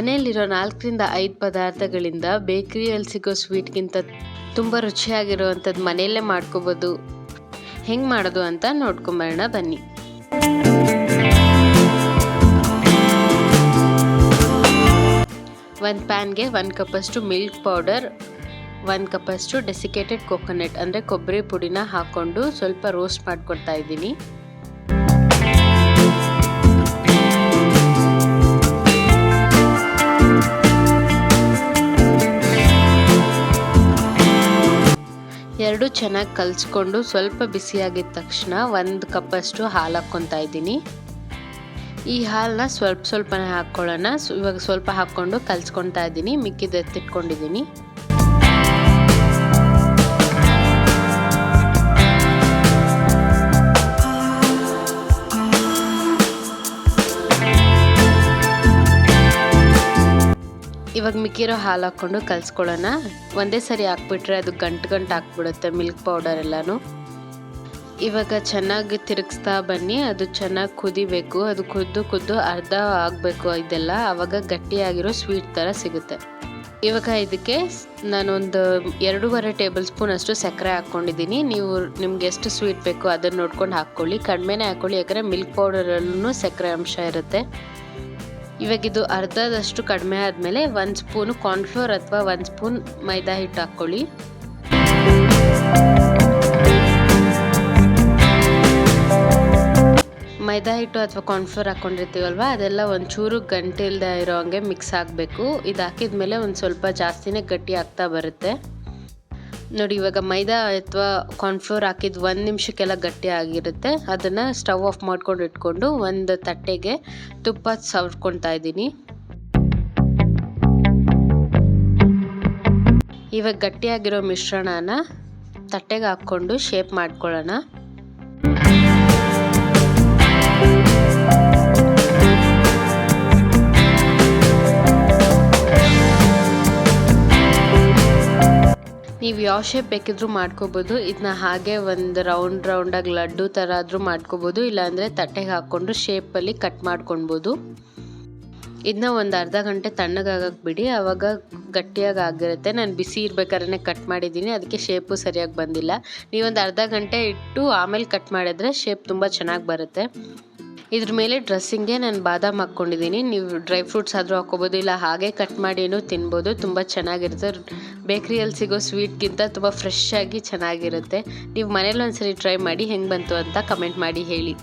ಮನೆಯಲ್ಲಿರೋ 4ರಿಂದ 5 ಪದಾರ್ಥಗಳಿಂದ ಬೇಕರಿಯಲ್ಲಿ ಸಿಗೋ ಸ್ವೀಟ್ಗಿಂತ ತುಂಬ ರುಚಿಯಾಗಿರುವಂಥದ್ದು ಮನೆಯಲ್ಲೇ ಮಾಡ್ಕೋಬೋದು. ಹೆಂಗೆ ಮಾಡೋದು ಅಂತ ನೋಡ್ಕೊಂಬರೋಣ ಬನ್ನಿ. ಒಂದು ಪ್ಯಾನ್ಗೆ 1 ಕಪ್ಪಷ್ಟು ಮಿಲ್ಕ್ ಪೌಡರ್, 1 ಕಪ್ಪಷ್ಟು ಡೆಸಿಕೇಟೆಡ್ ಕೋಕೋನಟ್ ಅಂದರೆ ಕೊಬ್ಬರಿ ಪುಡಿನ ಹಾಕ್ಕೊಂಡು ಸ್ವಲ್ಪ ರೋಸ್ಟ್ ಮಾಡ್ಕೊಳ್ತಾ ಇದ್ದೀನಿ. ಎರಡು ಚೆನ್ನಾಗಿ ಕಲಿಸ್ಕೊಂಡು ಸ್ವಲ್ಪ ಬಿಸಿಯಾಗಿದ್ದ ತಕ್ಷಣ 1 ಕಪ್ಪಷ್ಟು ಹಾಲು ಹಾಕ್ಕೊತಾ ಇದ್ದೀನಿ. ಈ ಹಾಲನ್ನ ಸ್ವಲ್ಪನೇ ಹಾಕ್ಕೊಳ್ಳೋಣ. ಇವಾಗ ಸ್ವಲ್ಪ ಹಾಕ್ಕೊಂಡು ಕಲಿಸ್ಕೊತಾ ಇದ್ದೀನಿ. ಮಿಕ್ಕಿದ್ದು ಎತ್ತಿಟ್ಕೊಂಡಿದ್ದೀನಿ. ಇವಾಗ ಮಿಕ್ಕಿರೋ ಹಾಲು ಹಾಕ್ಕೊಂಡು ಕಲಿಸ್ಕೊಳ್ಳೋಣ. ಒಂದೇ ಸರಿ ಹಾಕ್ಬಿಟ್ರೆ ಅದು ಗಂಟು ಹಾಕ್ಬಿಡುತ್ತೆ ಮಿಲ್ಕ್ ಪೌಡರ್ ಎಲ್ಲನೂ. ಇವಾಗ ಚೆನ್ನಾಗಿ ತಿರುಗಿಸ್ತಾ ಬನ್ನಿ. ಅದು ಚೆನ್ನಾಗಿ ಕುದಿಬೇಕು. ಅದು ಕುದ್ದು ಅರ್ಧ ಆಗಬೇಕು ಇದೆಲ್ಲ. ಆವಾಗ ಗಟ್ಟಿಯಾಗಿರೋ ಸ್ವೀಟ್ ಥರ ಸಿಗುತ್ತೆ. ಇವಾಗ ಇದಕ್ಕೆ ನಾನೊಂದು 2.5 ಟೇಬಲ್ ಸ್ಪೂನ್ ಅಷ್ಟು ಸಕ್ಕರೆ ಹಾಕ್ಕೊಂಡಿದ್ದೀನಿ. ನೀವು ನಿಮ್ಗೆ ಎಷ್ಟು ಸ್ವೀಟ್ ಬೇಕು ಅದನ್ನು ನೋಡ್ಕೊಂಡು ಹಾಕ್ಕೊಳ್ಳಿ. ಕಡಿಮೆನೇ ಹಾಕ್ಕೊಳ್ಳಿ, ಯಾಕಂದರೆ ಮಿಲ್ಕ್ ಪೌಡರಲ್ಲೂ ಸಕ್ಕರೆ ಅಂಶ ಇರುತ್ತೆ. ಇವಾಗ ಇದು ಅರ್ಧದಷ್ಟು ಕಡಿಮೆ ಆದಮೇಲೆ 1 ಸ್ಪೂನು ಕಾರ್ನ್ಫ್ಲೋರ್ ಅಥವಾ 1 ಸ್ಪೂನ್ ಮೈದಾ ಹಿಟ್ಟು ಹಾಕ್ಕೊಳ್ಳಿ. ಮೈದಾ ಹಿಟ್ಟು ಅಥವಾ ಕಾರ್ನ್ಫ್ಲೋರ್ ಹಾಕ್ಕೊಂಡಿರ್ತೀವಲ್ವ, ಅದೆಲ್ಲ ಒಂಚೂರು ಗಂಟೆ ಇಲ್ಲದೆ ಇರೋ ಹಂಗೆ ಮಿಕ್ಸ್ ಆಗಬೇಕು. ಇದು ಹಾಕಿದ್ಮೇಲೆ ಒಂದು ಸ್ವಲ್ಪ ಜಾಸ್ತಿನೇ ಗಟ್ಟಿ ಆಗ್ತಾ ಬರುತ್ತೆ ನೋಡಿ. ಇವಾಗ ಮೈದಾ ಅಥವಾ ಕಾರ್ನ್ಫ್ಲೋರ್ ಹಾಕಿದ್ದು 1 ನಿಮಿಷಕ್ಕೆಲ್ಲ ಗಟ್ಟಿ ಆಗಿರುತ್ತೆ. ಅದನ್ನು ಸ್ಟವ್ ಆಫ್ ಮಾಡ್ಕೊಂಡು ಇಟ್ಕೊಂಡು ಒಂದು ತಟ್ಟೆಗೆ ತುಪ್ಪ ಸವರ್ಕೊತಾ ಇದ್ದೀನಿ. ಇವಾಗ ಗಟ್ಟಿಯಾಗಿರೋ ಮಿಶ್ರಣನ ತಟ್ಟೆಗೆ ಹಾಕ್ಕೊಂಡು ಶೇಪ್ ಮಾಡ್ಕೊಳ್ಳೋಣ. ನೀವು ಯಾವ ಶೇಪ್ ಬೇಕಿದ್ರೂ ಮಾಡ್ಕೋಬೋದು. ಇದನ್ನ ಹಾಗೆ ಒಂದು ರೌಂಡಾಗಿ ಲಡ್ಡು ಥರ ಆದರೂ ಮಾಡ್ಕೋಬೋದು. ಇಲ್ಲಾಂದರೆ ತಟ್ಟೆಗೆ ಹಾಕ್ಕೊಂಡು ಶೇಪಲ್ಲಿ ಕಟ್ ಮಾಡ್ಕೊಳ್ಬೋದು. ಇದನ್ನ ಒಂದು ಅರ್ಧ ಗಂಟೆ ತಣ್ಣಗಾಗಕ್ಕೆ ಬಿಡಿ, ಆವಾಗ ಗಟ್ಟಿಯಾಗಿ ಆಗಿರುತ್ತೆ. ನಾನು ಬಿಸಿ ಇರ್ಬೇಕಾದ್ರೆ ಕಟ್ ಮಾಡಿದ್ದೀನಿ, ಅದಕ್ಕೆ ಶೇಪು ಸರಿಯಾಗಿ ಬಂದಿಲ್ಲ. ನೀವೊಂದು ಅರ್ಧ ಗಂಟೆ ಇಟ್ಟು ಆಮೇಲೆ ಕಟ್ ಮಾಡಿದ್ರೆ ಶೇಪ್ ತುಂಬ ಚೆನ್ನಾಗಿ ಬರುತ್ತೆ. ಇದ್ರ ಮೇಲೆ ಡ್ರೆಸ್ಸಿಂಗ್ಗೆ ನಾನು ಬಾದಾಮ್ ಹಾಕ್ಕೊಂಡಿದ್ದೀನಿ. ನೀವು ಡ್ರೈ ಫ್ರೂಟ್ಸ್ ಆದರೂ ಹಾಕ್ಕೋಬೋದು, ಇಲ್ಲ ಹಾಗೆ ಕಟ್ ಮಾಡಿನೂ ತಿನ್ಬೋದು. ತುಂಬ ಚೆನ್ನಾಗಿರುತ್ತೆ. ಬೇಕ್ರಿಯಲ್ಲಿ ಸಿಗೋ ಸ್ವೀಟ್ಗಿಂತ ತುಂಬ ಫ್ರೆಶ್ ಆಗಿ ಚೆನ್ನಾಗಿರುತ್ತೆ. ನೀವು ಮನೇಲಿ ಒಂದ್ಸರಿ ಟ್ರೈ ಮಾಡಿ ಹೆಂಗೆ ಬಂತು ಅಂತ ಕಮೆಂಟ್ ಮಾಡಿ ಹೇಳಿ.